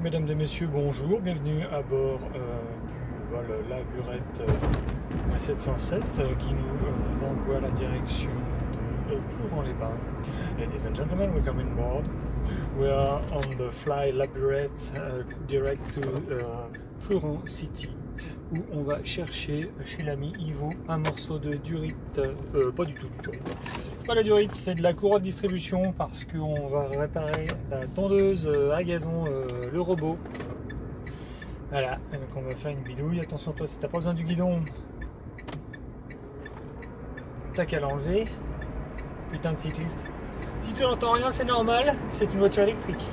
Mesdames et messieurs, bonjour, bienvenue à bord du vol La Burette 707 qui nous envoie la direction de Plouron-les-Bains. Ladies and gentlemen, welcome on board. We are on the fly La Burette direct to Plouron City, où on va chercher chez l'ami Ivo un morceau de durite, pas du tout du durite. Pas la durite, c'est de la courroie de distribution parce qu'on va réparer la tondeuse à gazon, le robot. Voilà, et donc on va faire une bidouille. Attention toi, si t'as pas besoin du guidon, t'as qu'à l'enlever. Putain de cycliste. Si tu n'entends rien, c'est normal, c'est une voiture électrique.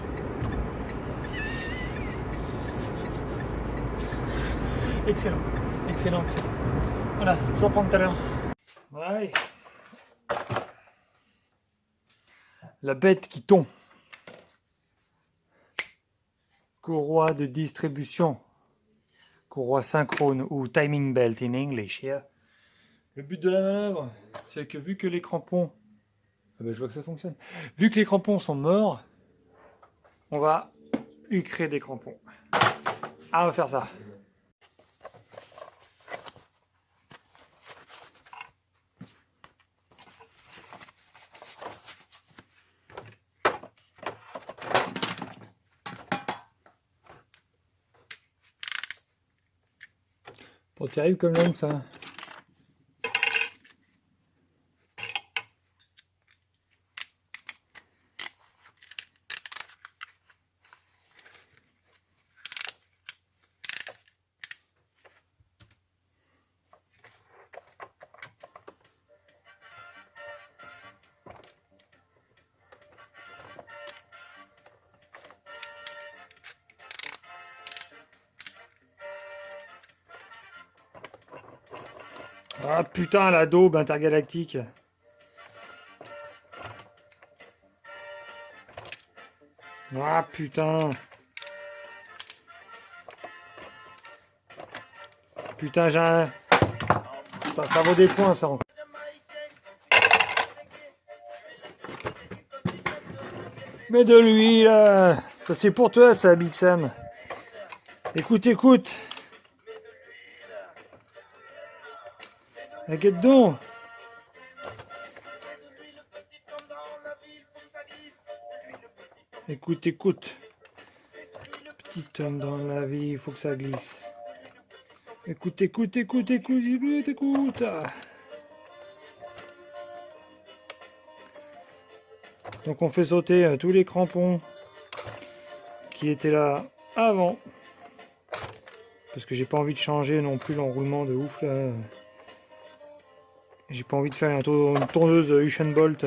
Excellent, excellent, excellent. Voilà, je vous reprends tout à l'heure. Ouais. La bête qui tombe. Courroie de distribution. Courroie synchrone ou timing belt in English. Yeah. Le but de la manœuvre, c'est que vu que les crampons... Ah ben, je vois que ça fonctionne. Vu que les crampons sont morts, on va lui créer des crampons. Ah, on va faire ça. Pas terrible comme l'homme ça. Ah putain, la daube intergalactique. Ah putain. Putain, j'ai un... Putain, ça vaut des points ça. Mais de l'huile. Ça c'est pour toi ça, Big Sam. Écoute, écoute. Inquiète donc. Écoute, écoute. Petit homme dans la vie, il faut que ça glisse. Écoute, écoute, écoute, écoute, écoute, écoute. Donc on fait sauter tous les crampons qui étaient là avant. Parce que j'ai pas envie de changer non plus l'enroulement de ouf là. J'ai pas envie de faire une tondeuse Usain Bolt.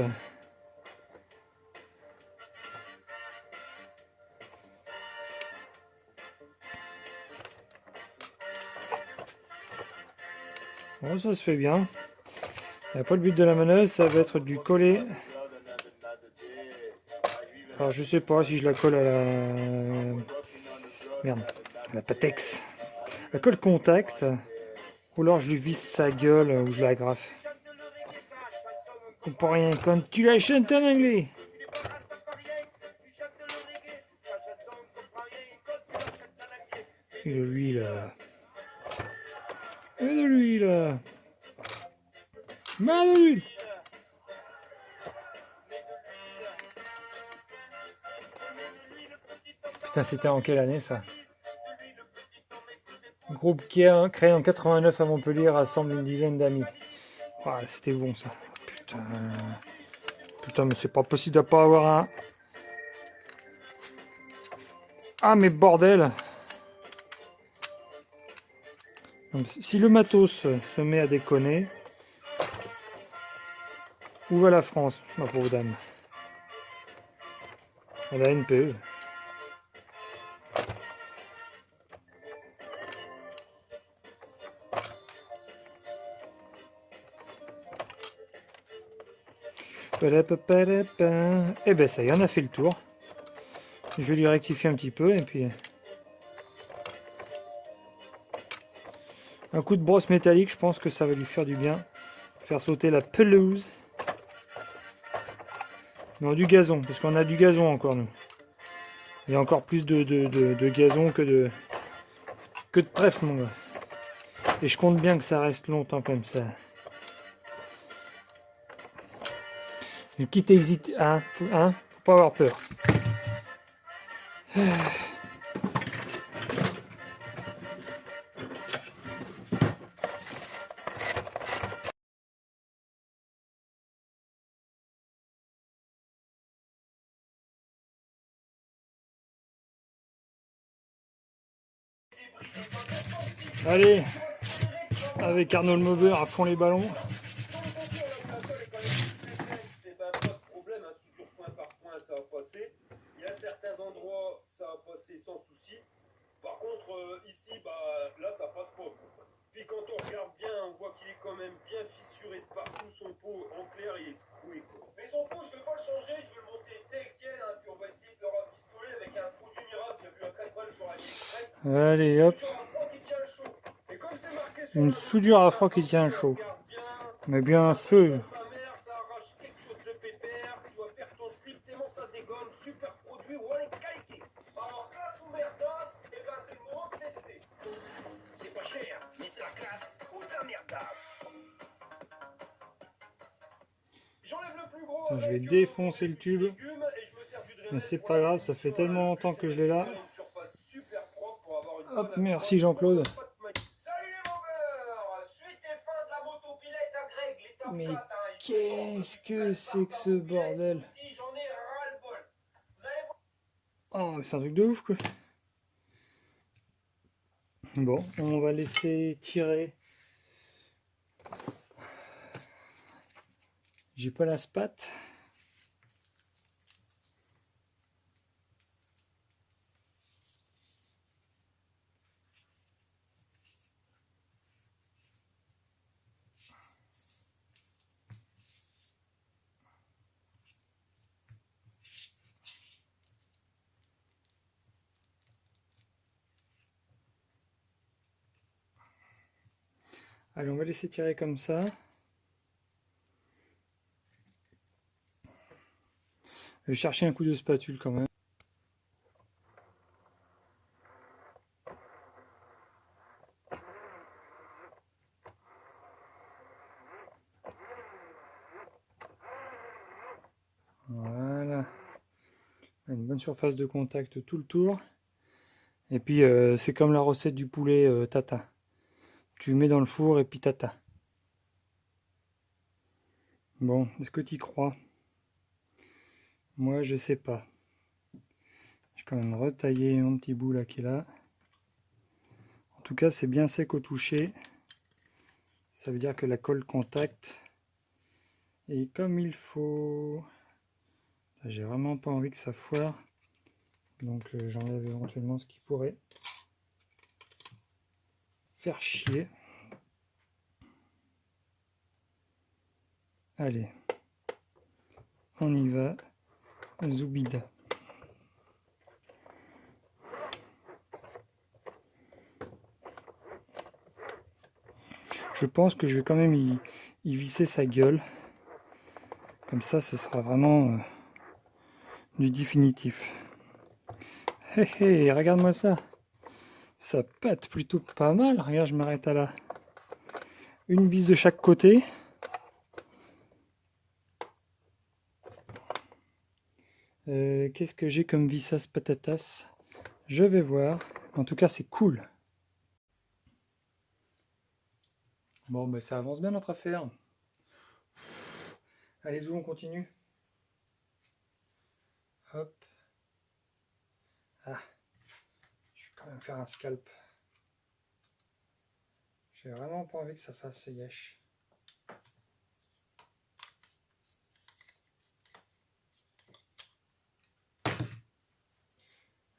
Bon, ça se fait bien. Après le but de la manœuvre, ça va être du coller. Alors je sais pas si je la colle à la... Merde, à la Patex. La colle contact. Ou alors je lui visse sa gueule ou je l'agrafe. C'est pas rien quand tu la chantes en anglais. Et de l'huile. Et de l'huile. Mais de l'huile. Putain, c'était en quelle année ça? Groupe qui a créé en 89 à Montpellier rassemble une dizaine d'amis. Ah, c'était bon ça. Putain. Putain, mais c'est pas possible de pas avoir un... Ah, mais bordel. Donc, si le matos se met à déconner, où va la France, ma pauvre dame? À la NPE. Eh ben ça y est, on a fait le tour. Je vais lui rectifier un petit peu et puis un coup de brosse métallique, je pense que ça va lui faire du bien. Faire sauter la pelouse. Non, du gazon, parce qu'on a du gazon encore nous. Il y a encore plus de gazon que de trèfle, mon gars. Et je compte bien que ça reste longtemps comme ça. Mais quitte à hésiter, faut pas avoir peur. Allez, avec Arnaud le Mauveur à fond les ballons. Par contre, ici, là, ça passe pas. Puis quand on regarde bien, on voit qu'il est quand même bien fissuré de partout. Son pot, en clair, il est secoué, quoi. Mais son pot, je vais pas le changer, je vais le monter tel quel, hein, puis on va essayer de le rafistoler avec un produit miracle. J'ai vu un 4 balles sur AliExpress. Allez, hop. Une soudure à froid qui tient chaud. Mais bien sûr. Attends, je vais défoncer le tube. Mais c'est pas grave, ça fait tellement longtemps que je l'ai là. Hop, merci Jean-Claude. Mais qu'est-ce que c'est que ce bordel? Oh, c'est un truc de ouf, quoi. Bon, on va laisser tirer. J'ai pas la spate. Allez, on va laisser tirer comme ça. Je vais chercher un coup de spatule quand même. Voilà. Une bonne surface de contact tout le tour. Et puis c'est comme la recette du poulet tatin. Tu mets dans le four et puis tata. Bon, est-ce que tu y crois? Moi, je sais pas. Je vais quand même retailler mon petit bout là qui est là. En tout cas, c'est bien sec au toucher. Ça veut dire que la colle contact est comme il faut. J'ai vraiment pas envie que ça foire. Donc j'enlève éventuellement ce qui pourrait faire chier. Allez, on y va. Zoubida. Je pense que je vais quand même y visser sa gueule. Comme ça, ce sera vraiment du définitif. Hé hé, regarde-moi ça. Ça pète plutôt pas mal. Regarde, je m'arrête à là. Une vis de chaque côté. Qu'est-ce que j'ai comme vissas patatas? Je vais voir. En tout cas, c'est cool. Bon, ben ça avance bien notre affaire. Allez, où on continue? Hop. Ah. Je vais quand même faire un scalp. J'ai vraiment pas envie que ça fasse yesh.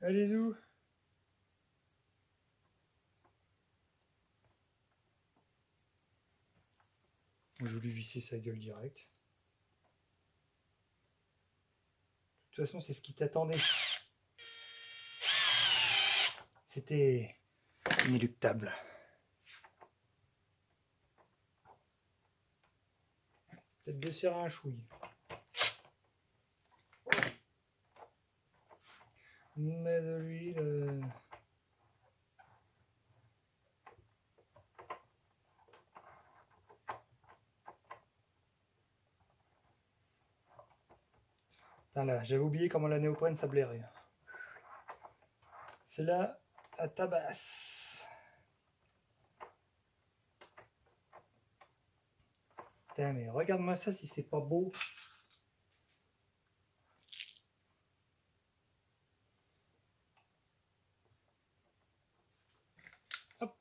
Allez, où? Je vais lui visser sa gueule direct. De toute façon, c'est ce qui t'attendait. C'était inéluctable. Peut-être de serrer un chouille. met de l'huile. Là, j'avais oublié comment la néoprène ça blairait. C'est là à tabasse. Putain, mais regarde-moi ça si c'est pas beau. Hop.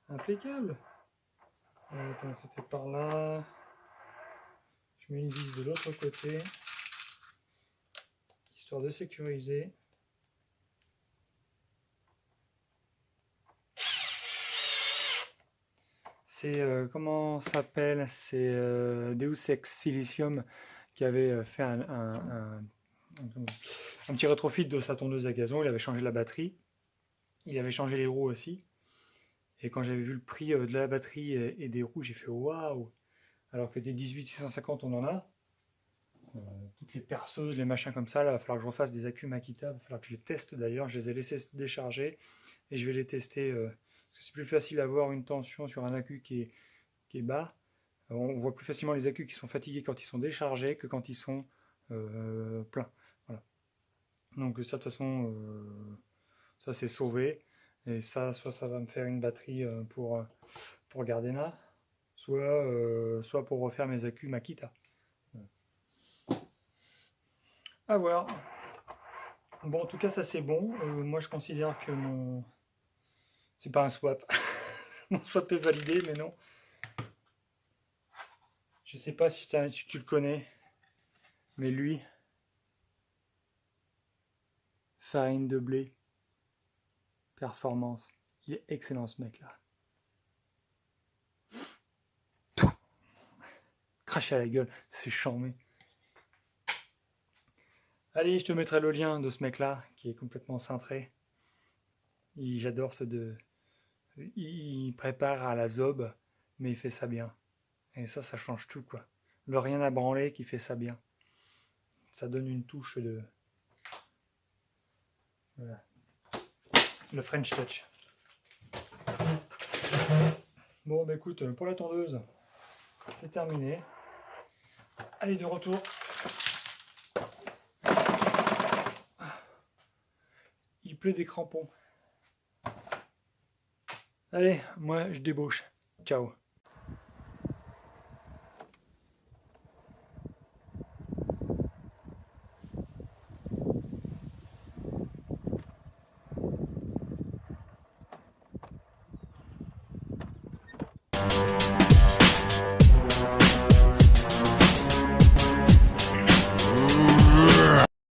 Impeccable. Attends, c'était par là. Je mets une vis de l'autre côté, histoire de sécuriser. C'est comment ça s'appelle? C'est Deus Ex Silicium qui avait fait un petit rétrofit de sa tondeuse à gazon. Il avait changé la batterie, il avait changé les roues aussi. Et quand j'avais vu le prix de la batterie et des roues, j'ai fait waouh! Alors que des 18650 on en a. Toutes les perceuses, les machins comme ça, là, il va falloir que je refasse des accus Makita, il va falloir que je les teste d'ailleurs, je les ai laissés se décharger et je vais les tester, parce que c'est plus facile d'avoir une tension sur un accu qui est bas. On voit plus facilement les accus qui sont fatigués quand ils sont déchargés que quand ils sont pleins. Voilà. Donc ça de toute façon, ça c'est sauvé, et ça, soit ça va me faire une batterie pour Gardena, soit pour refaire mes accus Makita. À voir. Bon, en tout cas, ça c'est bon. Moi, je considère que mon... C'est pas un swap. Mon swap est validé, mais non. Je sais pas si tu le connais, mais lui, farine de blé, performance. Il est excellent, ce mec-là. Cracher à la gueule, c'est charmé. Allez, je te mettrai le lien de ce mec-là, qui est complètement cintré. J'adore ce de... Il prépare à la zob, mais il fait ça bien. Et ça change tout, quoi. Le rien à branler qui fait ça bien. Ça donne une touche de... Voilà. Le French touch. Bon, bah écoute, pour la tondeuse, c'est terminé. Allez, de retour. Il pleut des crampons. Allez, moi je débauche. Ciao.